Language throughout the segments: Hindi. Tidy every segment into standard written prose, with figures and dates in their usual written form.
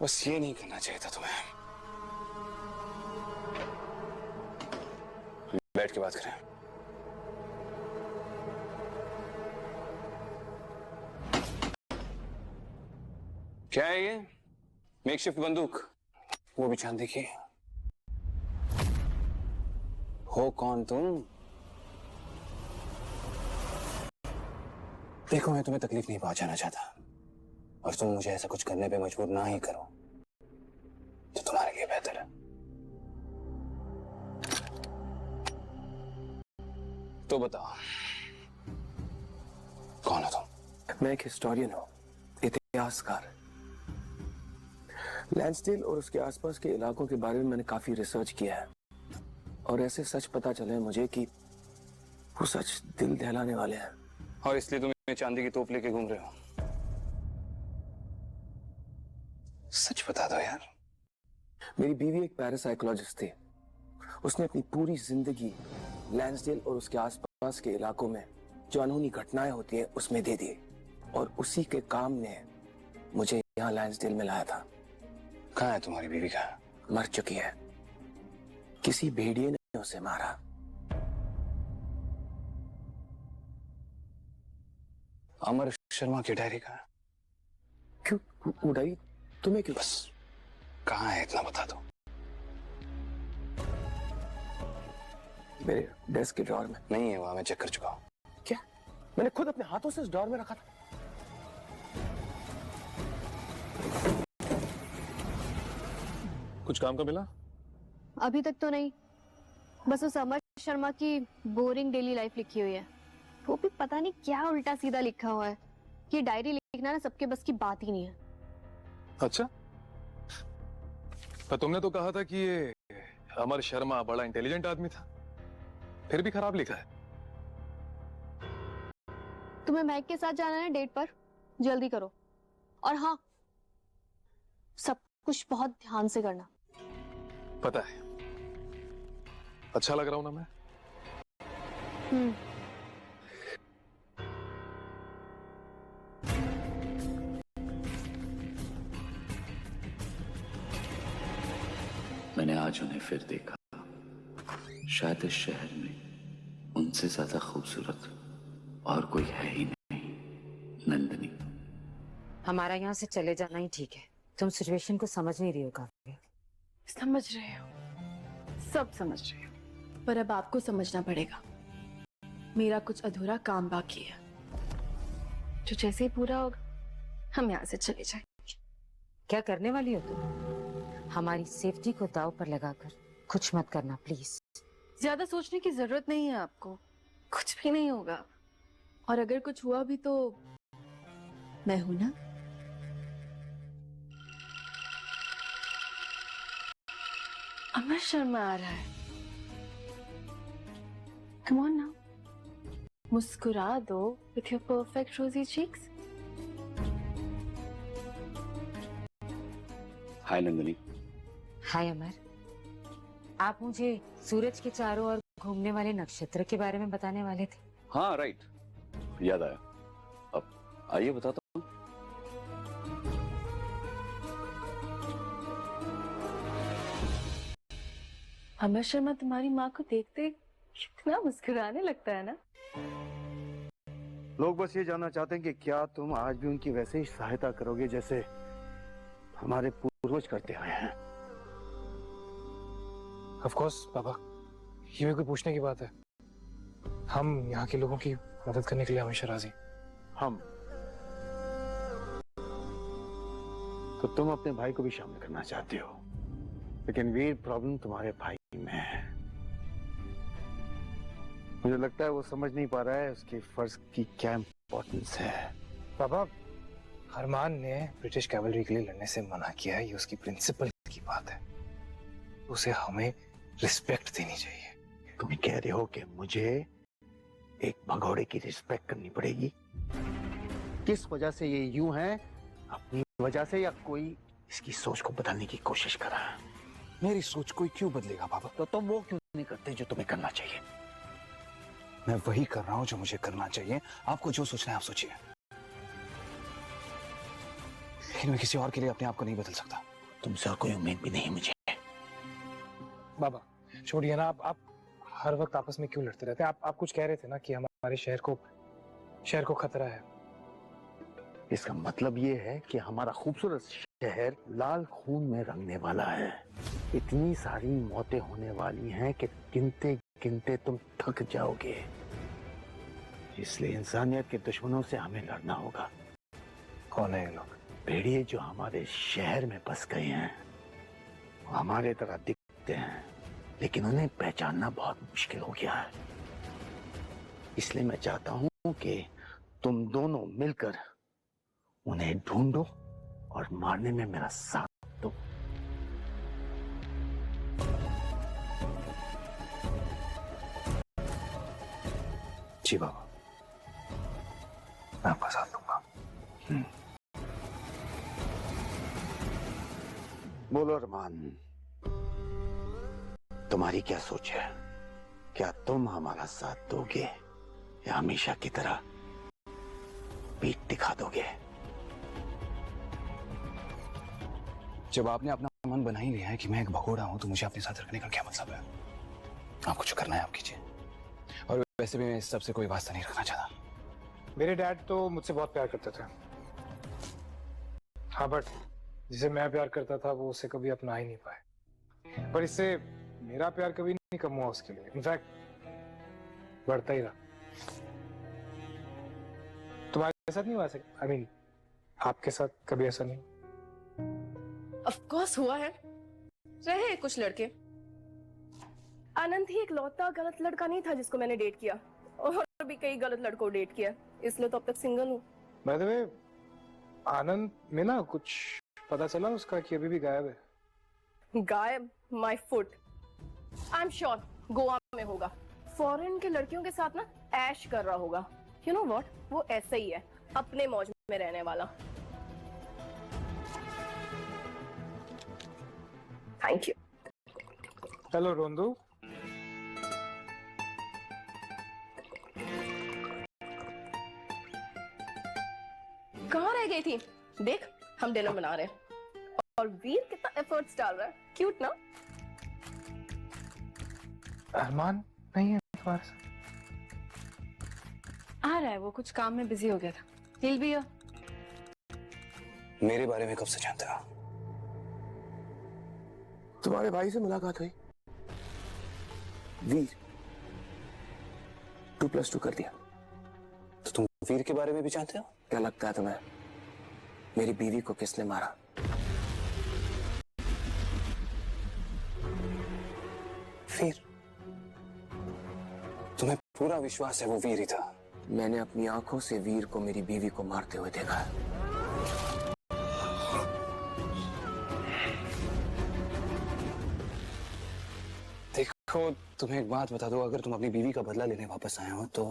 बस ये नहीं करना चाहिए था तुम्हें। बैठ के बात करें। क्या है ये? मेकशिफ्ट बंदूक, वो भी चांदी की। हो कौन तुम? देखो, मैं तुम्हें तकलीफ नहीं पहुंचाना चाहता, और तुम मुझे ऐसा कुछ करने पे मजबूर ना ही करो तो तुम्हारे लिए बेहतर है। तो बताओ, कौन हो तुम? मैं एक हिस्टोरियन हूँ, इतिहासकार। लैंसडेल और उसके आसपास के इलाकों के बारे में मैंने काफी रिसर्च किया है, और ऐसे सच पता चले मुझे कि वो सच दिल दहलाने वाले हैं। और इसलिए तुम चांदी की तोप लेके घूम रहे हो? सच बता दो यार। मेरी बीवी एक पैरासाइकोलॉजिस्ट थी। उसने अपनी पूरी जिंदगी लैंसडेल और उसके आसपास के इलाकों में जो अनहोनी घटनाएं होती हैं उसमें दे दी, और उसी के काम ने मुझे यहाँ लैंसडेल में लाया था। कहाँ है तुम्हारी बीवी? कहाँ? मर चुकी है, किसी भेड़िए ने उसे मारा। अमर शर्मा की डायरी कहाँ? क्यों वो डायरी तुम्हें क्यों? बस कहाँ है इतना बता दो। मेरे डेस्क के ड्रॉअर में। नहीं है वहां, मैं चेक कर चुका हूँ। क्या? मैंने खुद अपने हाथों से उस ड्रॉअर में रखा था। कुछ काम का मिला? अभी तक तो नहीं, बस उस अमर शर्मा की बोरिंग डेली लाइफ लिखी हुई है। वो भी पता नहीं क्या उल्टा सीधा लिखा हुआ है। ये डायरी लिखना ना सबके बस की बात ही नहीं है। अच्छा, पर तुमने तो कहा था कि ये अमर शर्मा बड़ा इंटेलिजेंट आदमी था, फिर भी खराब लिखा है। तुम्हें महक के साथ जाना है डेट पर, जल्दी करो। और हाँ, सब कुछ बहुत ध्यान से करना। पता है, अच्छा लग रहा हूं ना मैं? मैंने आज उन्हें फिर देखा। शायद इस शहर में उनसे ज्यादा खूबसूरत और कोई है ही नहीं। नंदिनी, हमारा यहाँ से चले जाना ही ठीक है। तुम सिचुएशन को समझ नहीं रही हो काफी। समझ रहे हो, सब समझ रहे हो, पर अब आपको समझना पड़ेगा। मेरा कुछ अधूरा काम बाकी है, जो जैसे ही पूरा होगा हम यहाँ से चले जाएंगे। क्या करने वाली हो तुम? हमारी सेफ्टी को दांव पर लगाकर कुछ मत करना प्लीज। ज्यादा सोचने की जरूरत नहीं है आपको, कुछ भी नहीं होगा। और अगर कुछ हुआ भी तो मैं हूं ना। अमर शर्मा आ रहा है। कम ऑन नाउ, मुस्कुरा दो विथ योर परफेक्ट रोजी चीक्स। हाय नंदिनी। हाय अमर, आप मुझे सूरज के चारों ओर घूमने वाले नक्षत्र के बारे में बताने वाले थे। हाँ राइट, याद आया। अब आइए बताता हूँ। अमर शर्मा तुम्हारी माँ को देखते कितना मुस्कुराने लगता है ना। लोग बस ये जानना चाहते हैं कि क्या तुम आज भी उनकी वैसे ही सहायता करोगे जैसे हमारे पूर्वज करते आए हैं। ऑफ कोर्स पापा, ये भी कोई पूछने की बात है? हम यहाँ के लोगों की मदद करने के लिए हमेशा राजी। हम तो तुम अपने भाई को भी शामिल करना चाहते हो, लेकिन वीर प्रॉब्लम तुम्हारे भाई में है। मुझे लगता है वो समझ नहीं पा रहा है उसके फर्ज की क्या इंपॉर्टेंस है। पापा, हरमान ने ब्रिटिश कैवलरी के लिए लड़ने से मना किया है, ये उसकी प्रिंसिपल की बात है। उसे हमें रिस्पेक्ट देनी चाहिए। तुम कह रहे हो कि मुझे एक भगोड़े की रिस्पेक्ट करनी पड़ेगी? किस वजह से ये यूं है? अपनी वजह से, या कोई इसकी सोच को बदलने की कोशिश कर रहा है? मेरी सोच कोई क्यों बदलेगा पापा? तो तुम वो क्यों नहीं करते जो तुम्हें करना चाहिए? मैं वही कर रहा हूं जो मुझे करना चाहिए। आपको जो सोचना है आप सोचिए, लेकिन मैं किसी और के लिए अपने आप को नहीं बदल सकता। तुमसे और कोई उम्मीद भी नहीं मुझे। बाबा छोड़िए ना, आप हर वक्त आपस में क्यों लड़ते रहते हैं? आप कुछ कह रहे थे ना कि हमारे शहर को खतरा है। इसका मतलब ये है कि हमारा खूबसूरत शहर लाल खून में रंगने वाला है। इतनी सारी मौतें होने वाली हैं कि गिनते गिनते तुम थक जाओगे। इसलिए इंसानियत के दुश्मनों से हमें लड़ना होगा। कौन है ये लोग? भेड़िए जो हमारे शहर में बस गए हैं, वो हमारे तरह दिखते हैं, लेकिन उन्हें पहचानना बहुत मुश्किल हो गया है। इसलिए मैं चाहता हूं कि तुम दोनों मिलकर उन्हें ढूंढो और मारने में मेरा साथ दो। जी बाबा, मैं आपका साथ दूंगा। बोलो अरमान, तुम्हारी क्या सोच है? क्या तुम हमारा साथ दोगे या हमेशा की तरह पीठ दिखा दोगे? जब आपने अपना मन बना ही लिया है कि मैं एक भगोड़ा हूं, तो मुझे अपने साथ रखने का क्या मतलब है? आपको जो करना है आप कीजिए। और वैसे भी मैं इस सब से कोई वास्ता नहीं रखना चाहता। मेरे डैड तो मुझसे बहुत प्यार करते थे। हाँ, बट जिसे मैं प्यार करता था वो उसे कभी अपना ही नहीं पाए। पर इससे मेरा प्यार कभी नहीं कम हुआ उसके लिए, इनफैक्ट बढ़ता ही रहा। तुम्हारे साथ नहीं हुआ ऐसा? I mean, आपके साथ कभी ऐसा नहीं? ऑफ कोर्स हुआ है। रहे कुछ लड़के। आनंद ही एक लौता गलत लड़का नहीं था जिसको मैंने डेट किया, और भी कई गलत लड़कों को डेट किया, इसलिए तो अब तक सिंगल हूँ। बाय द वे, आनंद में ना कुछ पता चला उसका कि अभी भी गायब है। गायब? My foot. I am sure Goa में होगा। फॉरेन के लड़कियों के साथ ना ऐश कर रहा होगा। यू नो व्हाट, वो ऐसा ही है, अपने मौज में रहने वाला। Thank you. हेलो रोंदू। कहाँ रह गई थी? देख, हम डिनर बना रहे हैं और वीर कितना एफर्ट्स डाल रहा है। क्यूट ना? अरमान नहीं है तुम्हारे साथ? आ रहा है, वो कुछ काम में बिजी हो गया था। He'll be here. मेरे बारे में कब से जानते हो? तुम्हारे भाई से मुलाकात हुई, वीर 2+2 कर दिया। तो तुम वीर के बारे में भी जानते हो? क्या लगता है तुम्हें मेरी बीवी को किसने मारा? वीर? तुम्हें पूरा विश्वास है वो वीर ही था? मैंने अपनी आंखों से वीर को मेरी बीवी को मारते हुए देखा है। देखो, तुम्हें एक बात बता दो, अगर तुम अपनी बीवी का बदला लेने वापस आए हो तो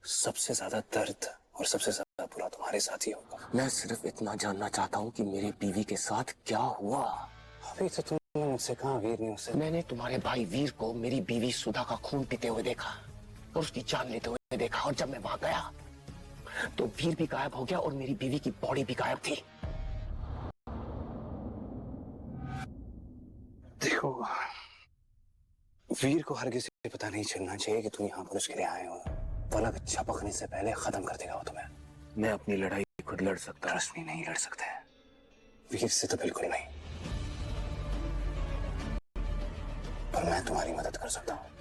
सबसे ज्यादा दर्द और सबसे ज्यादा बुरा तुम्हारे साथ ही होगा। मैं सिर्फ इतना जानना चाहता हूँ कि मेरी बीवी के साथ क्या हुआ। अभी तो तुमने मुझसे कहा वीर ने उसे। मैंने तुम्हारे भाई वीर को मेरी बीवी सुधा का खून पीते हुए देखा और उसकी जान लेते हुए देखा, और जब मैं वहां गया तो वीर भी गायब हो गया और मेरी बीवी की बॉडी भी गायब थी। देखो, वीर को हर किसी को पता नहीं चलना चाहिए कि तुम यहाँ पर उसके लिए आए हो। पलक झपकने से पहले खत्म कर देगा वो तुम्हें। मैं अपनी लड़ाई खुद लड़ सकता हूँ। रश्मि नहीं लड़ सकते, वीर से तो बिल्कुल नहीं, पर मैं तुम्हारी मदद कर सकता हूँ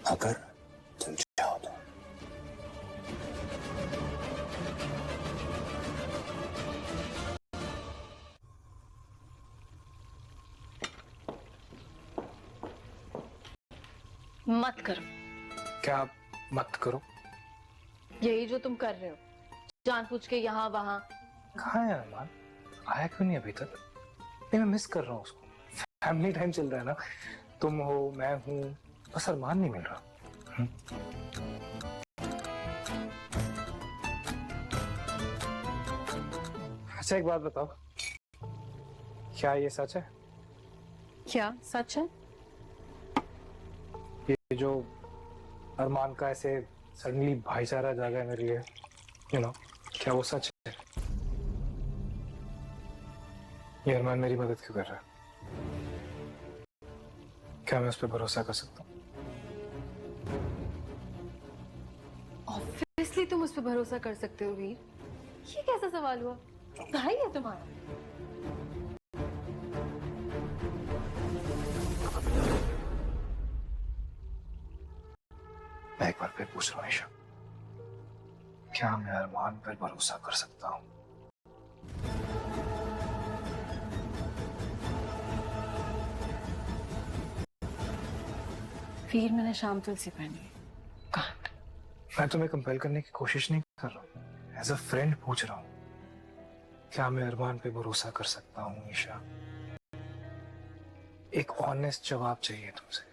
अगर तुम चाहो तो। मत करो। क्या मत करो? यही जो तुम कर रहे हो, जानबूझ के यहाँ वहां। कहाँ है अरमान? आया क्यों नहीं अभी तक? नहीं, मैं मिस कर रहा हूँ उसको। फैमिली टाइम चल रहा है ना, तुम हो, मैं हूँ, बस अरमान नहीं मिल रहा। अच्छा, एक बात बताओ, क्या ये सच है? क्या सच है? ये जो अरमान का ऐसे सडनली भाईचारा जागा है मेरे लिए, क्या वो सच है? ये अरमान मेरी मदद क्यों कर रहा है? क्या मैं उस पर भरोसा कर सकता हूँ? ऑब्वियसली तुम उस पर भरोसा कर सकते हो वीर। ये कैसा सवाल हुआ? भाई है तुम्हारा। मैं एक बार फिर पूछ रहा हूँ ईशा, क्या मैं अरमान पर भरोसा कर सकता हूँ? वीर मैंने शाम तुलसी पहनी है। कांट। मैं तुम्हें कंपेल करने की कोशिश नहीं कर रहा हूँ, एज अ फ्रेंड पूछ रहा हूँ, क्या मैं अरमान पे भरोसा कर सकता हूँ ईशा? एक ऑनेस्ट जवाब चाहिए तुमसे।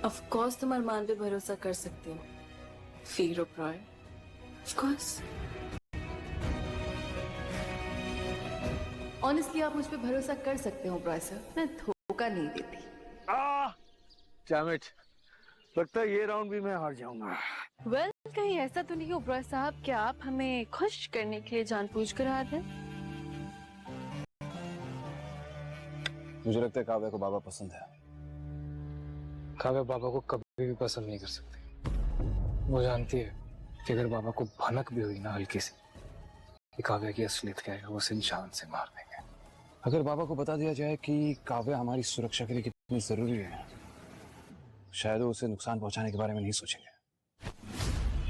ऑफ कोर्स तुम अरमान पे भरोसा कर सकते हो Veer Oberoi. Of course. Honestly आप मुझ पे भरोसा कर सकते हो ओबरॉय सर। मैं धोखा नहीं देती। डैम इट, लगता है ये राउंड भी मैं हार जाऊंगा। वेल कहीं ऐसा तो नहीं ओबरॉय साहब कि आप हमें खुश करने के लिए जानबूझकर आते हैं? मुझे लगता है काव्या को बाबा पसंद है। काव्या बाबा को कभी भी पसंद नहीं कर सकती। वो जानती है कि अगर बाबा को भनक भी हुई ना हल्की सी कि काव्या की असलियत क्या है, वो उसे जान से मार देंगे। अगर बाबा को बता दिया जाए कि काव्या हमारी सुरक्षा के लिए कितनी जरूरी है, शायद वो उसे नुकसान पहुंचाने के बारे में नहीं सोचेंगे।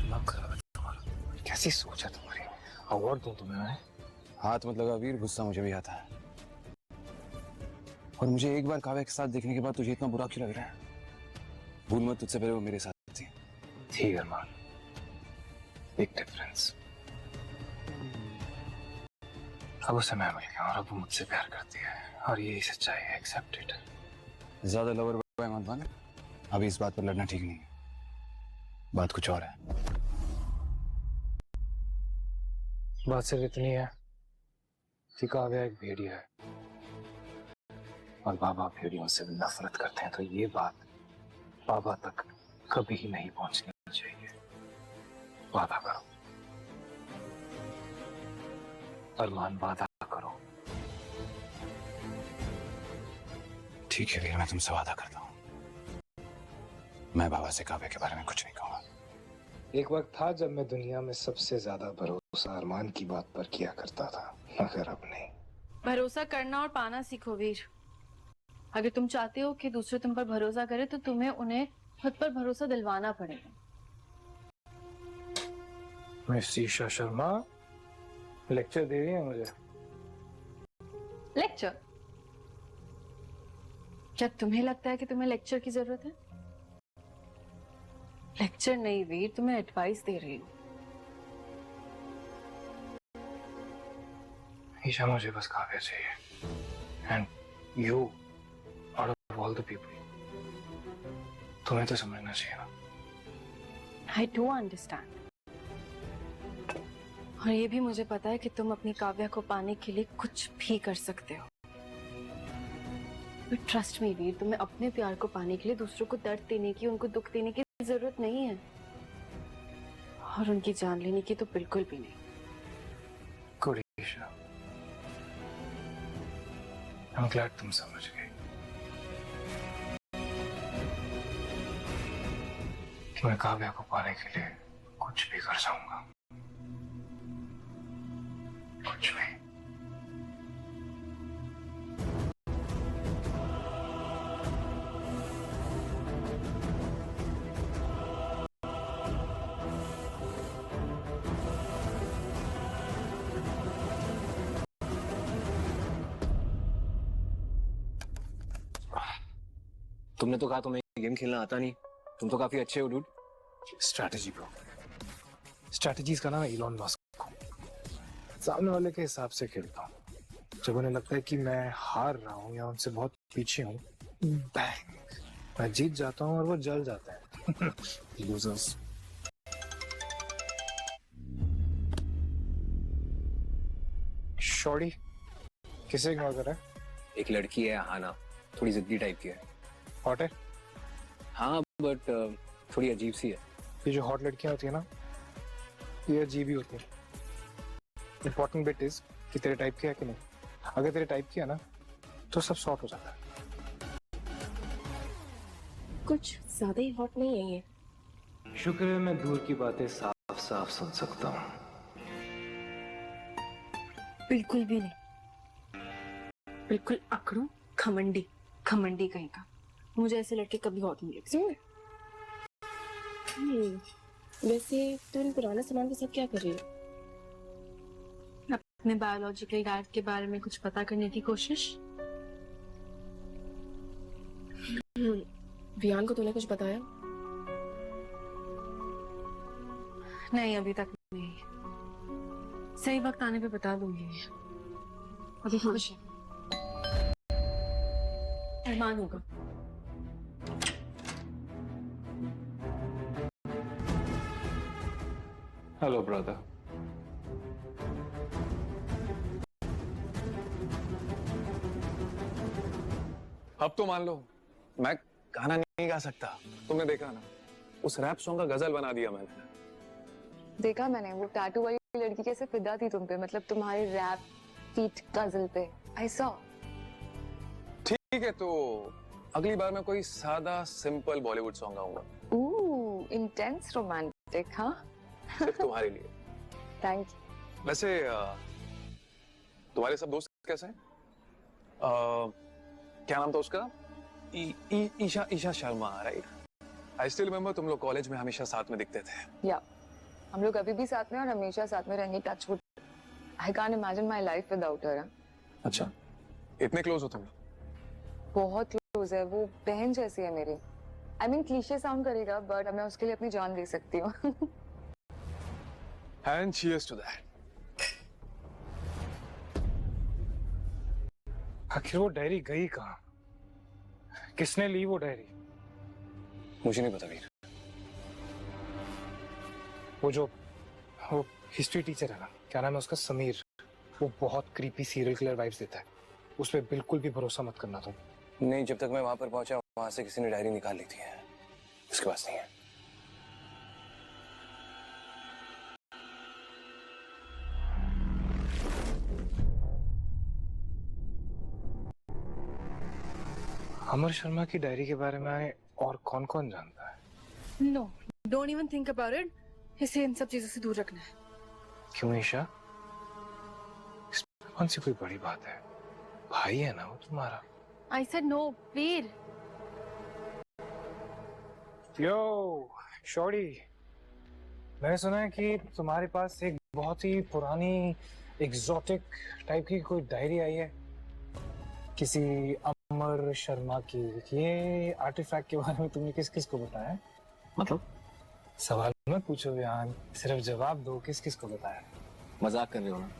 दिमाग खराब है तुम्हारा। कैसी सोच है तुम्हारी? अवार्ड दूं तुम्हें मैं? हाथ मत लगा वीर, गुस्सा मुझे भी आता है। और मुझे एक बार काव्या के साथ देखने के बाद तुझे इतना बुरा क्यों लग रहा है? भूल मत, तुझसे पहले वो मेरे साथ थी। ठीक है अरमान, एक डिफरेंस। अब उसे मैं मिल गया और अब वो मुझसे प्यार करती है और यही सच्चाई है। एक्सेप्टेड। ज्यादा लवर बॉय मत बन। अभी इस बात पर लड़ना ठीक नहीं है। बात कुछ और है। बात सिर्फ इतनी है कि काव्या एक भेड़िया है और बाबा भेड़ियों से नफरत करते हैं, तो ये बात बाबा तक कभी ही नहीं पहुंचनी चाहिए। वादा करो अरमान, वादा करो। ठीक है वीर, मैं तुमसे वादा करता हूँ, मैं बाबा से काव्या के बारे में कुछ नहीं कहूंगा। एक वक्त था जब मैं दुनिया में सबसे ज्यादा भरोसा अरमान की बात पर किया करता था, मगर अब नहीं। भरोसा करना और पाना सीखो वीर। अगर तुम चाहते हो कि दूसरे तुम पर भरोसा करे तो तुम्हें उन्हें खुद पर भरोसा दिलवाना पड़ेगा। मिस ईशा शर्मा लेक्चर दे रही है मुझे। लेक्चर? क्या तुम्हें लगता है कि तुम्हें लेक्चर की जरूरत है? लेक्चर नहीं वीर, तुम्हें एडवाइस दे रही हूँ। ईशा मुझे बस काव्या चाहिए, and you out of all the people, तुम्हें तो समझना चाहिए ना। आई डू अंडरस्टैंड, और ये भी मुझे पता है कि तुम अपनी काव्या को पाने के लिए कुछ भी कर सकते हो। बट ट्रस्ट मी वीर, तुम्हें अपने प्यार को पाने के लिए दूसरों को दर्द देने की, उनको दुख देने की जरूरत नहीं है, और उनकी जान लेने की तो बिल्कुल भी नहीं। Good Isha, I am glad तुम समझ गई कि मैं काव्या को पाने के लिए कुछ भी कर जाऊंगा, कुछ भी। तुमने तो कहा तुम्हें गेम खेलना आता नहीं, तुम तो काफी अच्छे हो डूड। स्ट्रैटेजी ब्रो, स्ट्रैटेजीज का नाम है इलॉन मस्क। सामने वाले के हिसाब से खेलता हूँ। जब उन्हें लगता है कि मैं हार रहा हूँ या उनसे बहुत पीछे हूँ, बैंग, मैं जीत जाता हूँ और वो जल जाता है। लूजर्स। शॉर्टी किसे इग्नोर कर रहा है? एक लड़की है हाना, थोड़ी जिद्दी टाइप की है। हॉट है? हाँ बट थोड़ी अजीब सी है। ये जो हॉट लड़कियां होती है ना, ये अजीब ही होती है। इम्पोर्टेंट बिट इज कि तेरे टाइप की है कि नहीं। अगर तेरे टाइप की है ना तो सब सॉर्ट हो जाता है। कुछ ज्यादा ही हॉट नहीं है ये। शुक्र है मैं दूर की बातें साफ साफ सुन सकता हूँ। बिल्कुल भी नहीं, बिल्कुल अकड़ू घमंडी, घमंडी कहीं का। मुझे ऐसे लड़के कभी हॉट नहीं लगते। वैसे तुम इन पुराने सामान के साथ क्या कर रही हो? अपने बायोलॉजिकल डैड के बारे में कुछ पता करने की कोशिश। वियान को तूने कुछ बताया? नहीं, अभी तक नहीं। सही वक्त आने पे बता दूंगी। अभी खुश है। अरमान होगा। Hello brother. अब तो मान लो मैं गाना नहीं गा सकता। तुमने देखा ना, उस रैप सॉन्ग का गजल बना दिया मैंने। देखा मैंने, वो टैटू वाली लड़की कैसे फिदा थी तुम पे, मतलब तुम्हारे रैप फीट गजल पे। I saw. ठीक है, तो अगली बार मैं कोई सादा सिंपल बॉलीवुड सॉन्ग गाऊंगा। ओह, इंटेंस रोमांटिक। हाँ, सिर्फ तुम्हारे लिए। Thank you. वैसे तुम्हारे सब दोस्त कैसे हैं? क्या नाम था उसका? Isha Sharma, right? I still remember तुम लोग कॉलेज में हमेशा साथ में दिखते थे। या हम लोग अभी भी साथ में और हमेशा साथ में रहेंगे। Touch wood. I can't imagine my life without her. अच्छा, इतने क्लोज हो तुम? बहुत क्लोज है, वो बहन जैसी है मेरी। आई मीन क्लीशे साउंड करेगा, बट मैं उसके लिए अपनी जान दे सकती हूँ। And cheers to that. आखिर वो डायरी गई कहाँ? किसने ली वो डायरी? मुझे नहीं पता वीर। वो हिस्ट्री टीचर है ना, क्या नाम है उसका, समीर, वो बहुत क्रीपी सीरियल किलर वाइब्स देता है। उस पर बिल्कुल भी भरोसा मत करना तुम। नहीं, जब तक मैं वहां पर पहुंचा वहां से किसी ने डायरी निकाल ली थी। उसके पास नहीं है। अमर शर्मा की डायरी के बारे में और कौन कौन जानता है? No, don't even think about it. इसे इन सब चीजों से दूर रखना है। क्यों ईशा? इसमें कौन सी कोई बड़ी बात है? भाई है ना वो तुम्हारा। I said no, Veer. Yo shorty, मैंने सुना है कि तुम्हारे पास एक बहुत ही पुरानी एग्जॉटिक टाइप की कोई डायरी आई है किसी अमर शर्मा की। ये आर्टिफैक्ट के बारे में तुमने किस किस को बताया? मतलब सवाल मत पूछो विहान, सिर्फ जवाब दो, किस किस को बताया? मजाक कर रहे हो ना?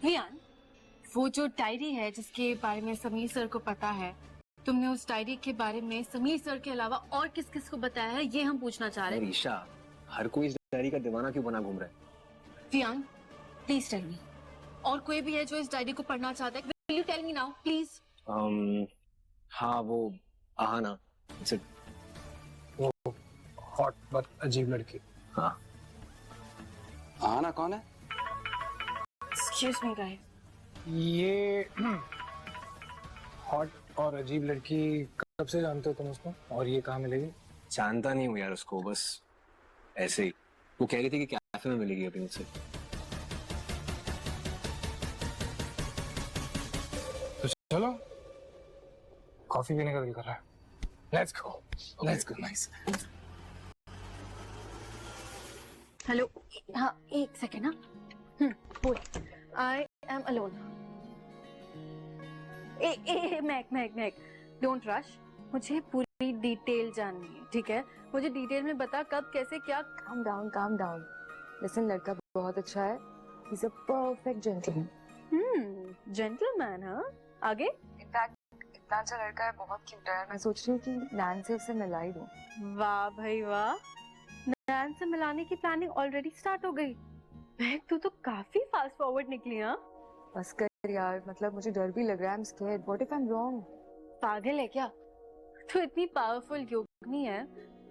वियान, वो जो डायरी है जिसके बारे में समीर सर को पता है, तुमने उस डायरी के बारे में समीर सर के अलावा और किस किस को बताया है, ये हम पूछना चाह रहे हैं। ईशा, हर कोई इस डायरी का दीवाना क्यों बना घूम रहा है? वियान, प्लीज टेल मी, और कोई भी है जो इस डायरी को पढ़ना चाहता है? Will you tell me now please? हाँ, वो आहाना। वो हॉट बट अजीब लड़की। हाँ। आना कौन है? Excuse me guys. ये हॉट और अजीब लड़की कब से जानते हो तुम उसको, और ये कहाँ मिलेगी? जानता नहीं हूँ यार उसको, बस ऐसे ही। वो कह रही थी कि कैफे में मिलेगी अभी मुझसे। तो चलो कॉफी पीने का दिल कर रहा है। Let's go nice. हेलो, हाँ एक सेकेंड। हाँ बोल। I am alone. Mac don't rush, मुझे पूरी डिटेल जाननी है, ठीक है? मुझे डिटेल में बता कब कैसे क्या। Calm down. लिसन, लड़का बहुत अच्छा है। He is a perfect gentleman. Gentleman? हाँ, आगे? इनफैक्ट इतना अच्छा लड़का है, बहुत क्यूट है। मैं सोच रही हूँ कि नैन से उसे मिला ही दूँ। वाह भाई वाह, नैन से मिलाने की प्लानिंग ऑलरेडी स्टार्ट हो गई। मैक, तू तो काफी फास्ट फॉरवर्ड निकली। हाँ बस कर यार, मतलब मुझे डर भी लग रहा है। I am scared. What if I am wrong? पागल है क्या? तू इतनी पावरफुल योगिनी है,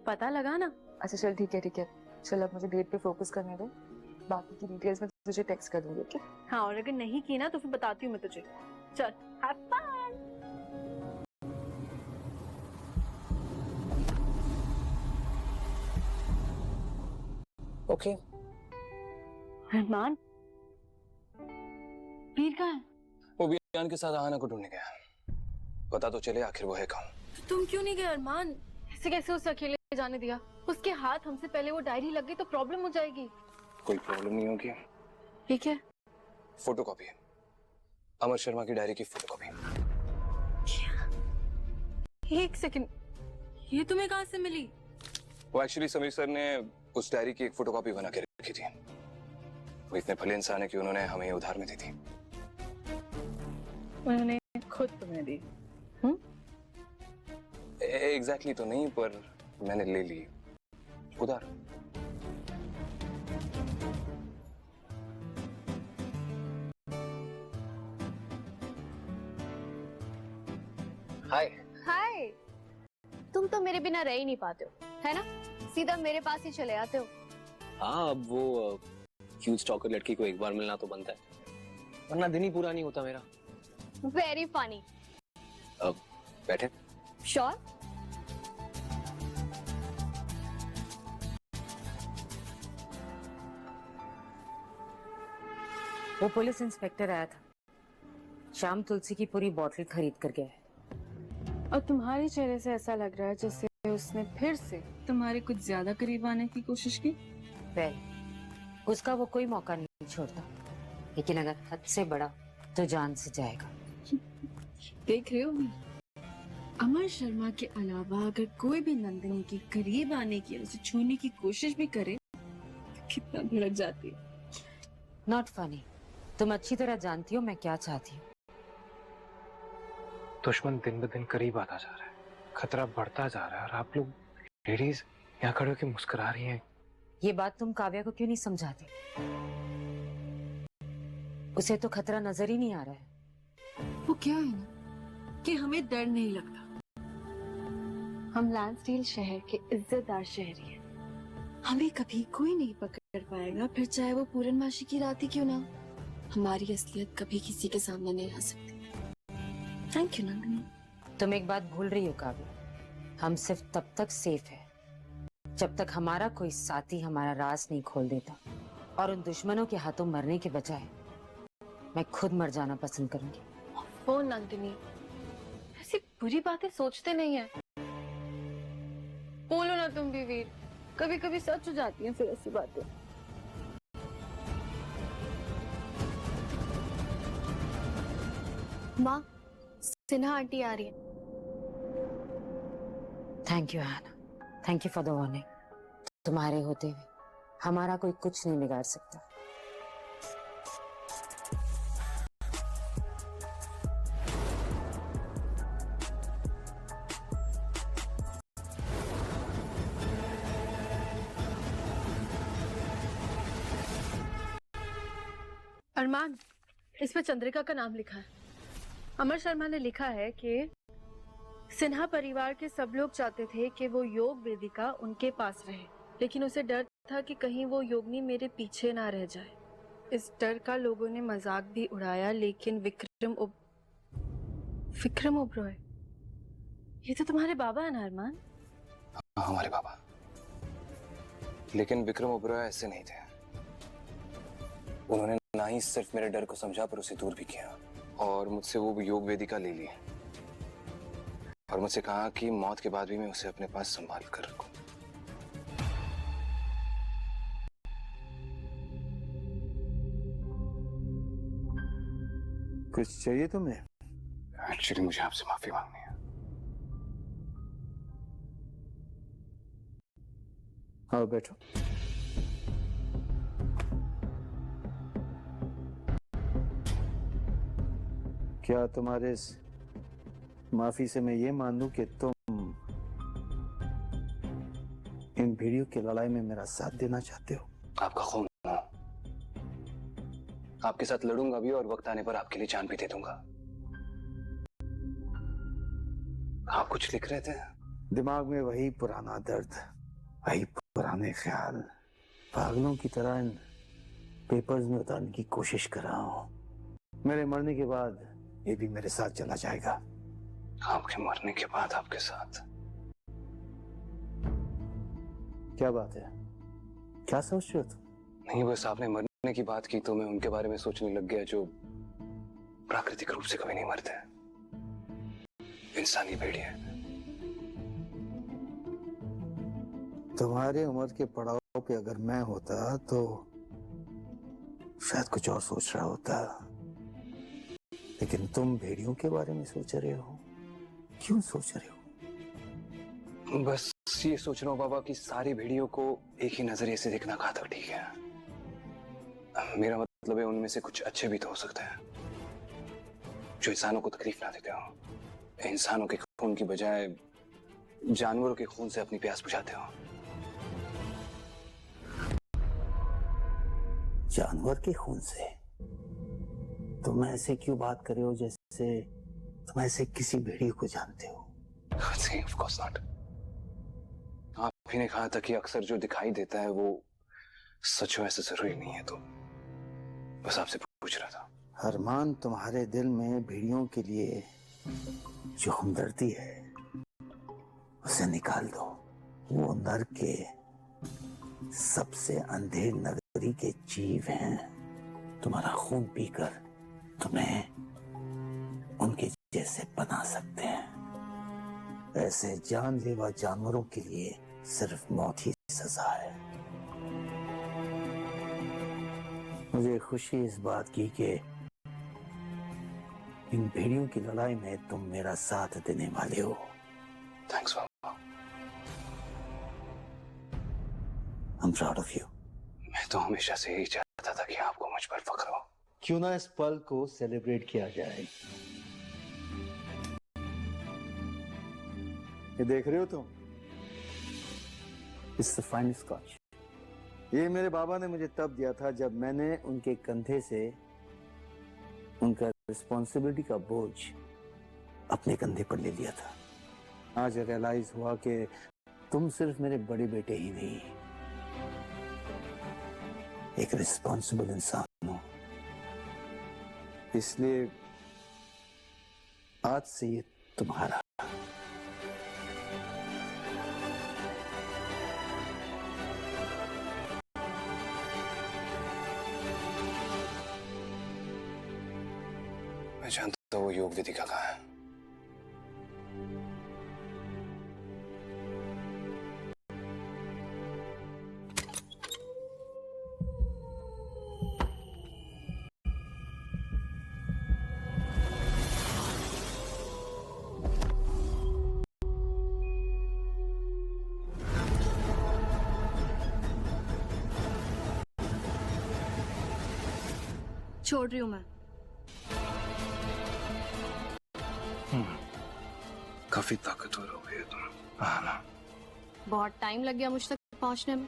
पता लगा ना। अच्छा चल, ठीक है चल अब मुझे डेट पे फोकस करने दो, बाकी की डिटेल्स मैं तुझे टेक्स्ट कर दूंगी। ओके? हाँ, और अगर नहीं की ना तो फिर बताती हूँ मैं तुझे। चल, हैव फन। ओके। अरमान, वीर कहाँ है? वो बियान के साथ आहाना को ढूंढने गया। पता तो चले आखिर वो है कौन। तुम क्यों नहीं गए अरमान? ऐसे कैसे उसे अकेले जाने दिया? उसके हाथ हमसे पहले वो डायरी लग गई तो प्रॉब्लम हो जाएगी। कोई प्रॉब्लम नहीं होगी। ठीक है। फोटोकॉपी है, अमर शर्मा की डायरी की फोटोकॉपी। एक सेकंड, ये तुम्हें कहाँ से मिली? वो एक्चुअली समीर सर ने उस डायरी की एक फोटोकॉपी बना के रखी थी। वो इतने भले इंसान है कि उन्होंने हमें उधार में दी थी। उन्होंने खुद तुम्हें दी? एग्जैक्टली तो नहीं, पर मैंने ले ली उधार। हाय। हाय। तुम तो मेरे बिना रह ही नहीं पाते हो, है ना? सीधा मेरे पास ही चले आते हो। हाँ, अब वो क्यूट स्टॉकर लड़की को एक बार मिलना तो बनता है, वरना दिन ही पूरा नहीं होता मेरा। Very funny. अब बैठे। श्योर। वो पुलिस इंस्पेक्टर आया था, शाम तुलसी की पूरी बोतल खरीद कर गया है। और तुम्हारे चेहरे से ऐसा लग रहा है जैसे उसने फिर से तुम्हारे कुछ ज्यादा करीब आने की कोशिश की। वेल, उसका वो कोई मौका नहीं छोड़ता, लेकिन अगर हद से बड़ा तो जान से जाएगा। देख रहे हो वीर, अमर शर्मा के अलावा अगर कोई भी नंदिनी के करीब आने की, उसे छूने की कोशिश भी करे तो कितना भड़क जाती है। Not funny. तुम अच्छी तरह जानती हो मैं क्या चाहती हूँ। दुश्मन दिन ब दिन करीब आता जा रहा है, खतरा बढ़ता जा रहा है, और आप लोग लेडीज यहाँ खड़े होकर मुस्कुरा रही हैं। ये बात तुम काव्या को क्यों नहीं समझाती? उसे तो खतरा नजर ही नहीं आ रहा है। वो क्या है ना कि हमें डर नहीं लगता। हम लैंसडेल शहर के इज्जतदार शहरी हैं। हमें कभी कोई नहीं पकड़ पाएगा, फिर चाहे वो पूरनमाशी की रात ही क्यों ना। हमारी असलियत कभी किसी के सामने नहीं आ सकती। Thank you Nandini. तुम एक बात भूल रही हो काव्या, हम सिर्फ तब तक सेफ है जब तक हमारा कोई साथी हमारा राज नहीं खोल देता। और उन दुश्मनों के हाथों मरने के बजाय मैं खुद मर जाना पसंद करूंगी। ओ नंदिनी, ऐसी बुरी बातें सोचते नहीं है। बोलो ना तुम भी वीर, कभी कभी सच हो जाती हैं फिर ऐसी बातें। माँ, सिन्हा आंटी आ रही है। थैंक यू आना, thank you for the warning. तुम्हारे होते हुए हमारा कोई कुछ नहीं बिगाड़ सकता। अरमान, इस पे चंद्रिका का नाम लिखा है। अमर शर्मा ने लिखा है कि सिन्हा परिवार के सब लोग चाहते थे कि वो योग वेदिका उनके पास रहे, लेकिन उसे डर था कि कहीं वो योगनी मेरे पीछे ना रह जाए। इस डर का लोगों ने मजाक भी उड़ाया, लेकिन विक्रम ओबरॉय, ये तो तुम्हारे बाबा है ना अरमान? हाँ, हमारे बाबा। लेकिन विक्रम ओबरॉय ऐसे नहीं थे। उन्होंने ना ही सिर्फ मेरे डर को समझा, पर उसे दूर भी किया और मुझसे वो योग वेदिका ले ली और मुझसे कहा कि मौत के बाद भी मैं उसे अपने पास संभाल कर रखूं। कुछ चाहिए तुम्हें? एक्चुअली मुझे आपसे माफी मांगनी है। आओ बैठो। क्या तुम्हारे इस माफी से मैं ये मान लूं कि तुम इन भीड़ियों की लड़ाई में मेरा साथ देना चाहते हो? आपका खून हो, आपके साथ लड़ूंगा भी और वक्त आने पर आपके लिए जान भी दे दूंगा। आप कुछ लिख रहे थे? दिमाग में वही पुराना दर्द, वही पुराने ख्याल, पागलों की तरह इन पेपर्स में उतारने की कोशिश कर रहा हूं। मेरे मरने के बाद ये भी मेरे साथ चला जाएगा। आपके मरने के बाद आपके साथ? क्या बात है, क्या सोच रहे हो तुम? नहीं, बस आपने मरने की बात की तो मैं उनके बारे में सोचने लग गया जो प्राकृतिक रूप से कभी नहीं मरते, इंसानी भेड़िया। तुम्हारी उम्र के पड़ाव पे अगर मैं होता तो शायद कुछ और सोच रहा होता, लेकिन तुम भेड़ियों के बारे में सोच रहे हो। क्यों सोच रहे हो? बस ये सोच रहा हूँ बाबा कि सारी भेड़ियों को एक ही नजरिए से देखना कहाँ तक ठीक है। मेरा मतलब है उनमें से कुछ अच्छे भी तो हो सकते हैं जो इंसानों को तकलीफ ना देते हो, इंसानों के खून की बजाय जानवरों के खून से अपनी प्यास बुझाते हो। जानवर के खून से? तुम ऐसे क्यों बात कर रहे हो जैसे तुम ऐसे किसी भेड़िए को जानते हो? Of course not. आप ही ने कहा था कि अक्सर जो दिखाई देता है वो सच हो, ऐसा जरूरी नहीं है, तो बस आपसे पूछ रहा था। अरमान, तुम्हारे दिल में भेड़ियों के लिए जो हमदर्दी है उसे निकाल दो। वो नर्क के सबसे अंधेर नगरी के जीव हैं। तुम्हारा खून पीकर तुम्हें उनके जैसे बना सकते हैं। ऐसे जानलेवा जानवरों के लिए सिर्फ मौत ही सजा है। मुझे खुशी इस बात की कि इन भेड़ियों की लड़ाई में तुम मेरा साथ देने वाले हो। Thanks Baba. I'm proud of you. मैं तो हमेशा से यही चाहता था कि आपको मुझ पर फख्र हो। क्यों ना इस पल को सेलिब्रेट किया जाए। ये देख रहे हो तुम? It's the finest scotch. ये मेरे बाबा ने मुझे तब दिया था जब मैंने उनके कंधे से उनका रिस्पॉन्सिबिलिटी का बोझ अपने कंधे पर ले लिया था। आज रियलाइज हुआ कि तुम सिर्फ मेरे बड़े बेटे ही नहीं, एक रिस्पॉन्सिबल इंसान हो। इसलिए आज से ये तुम्हारा। मैं जानता हूँ वो योग विधि का कहाँ है। छोड़ रही हूँ मैं। काफी ताकतवर हो गई है तुम। हाँ ना। बहुत टाइम लग गया मुझ तक पहुंचने में।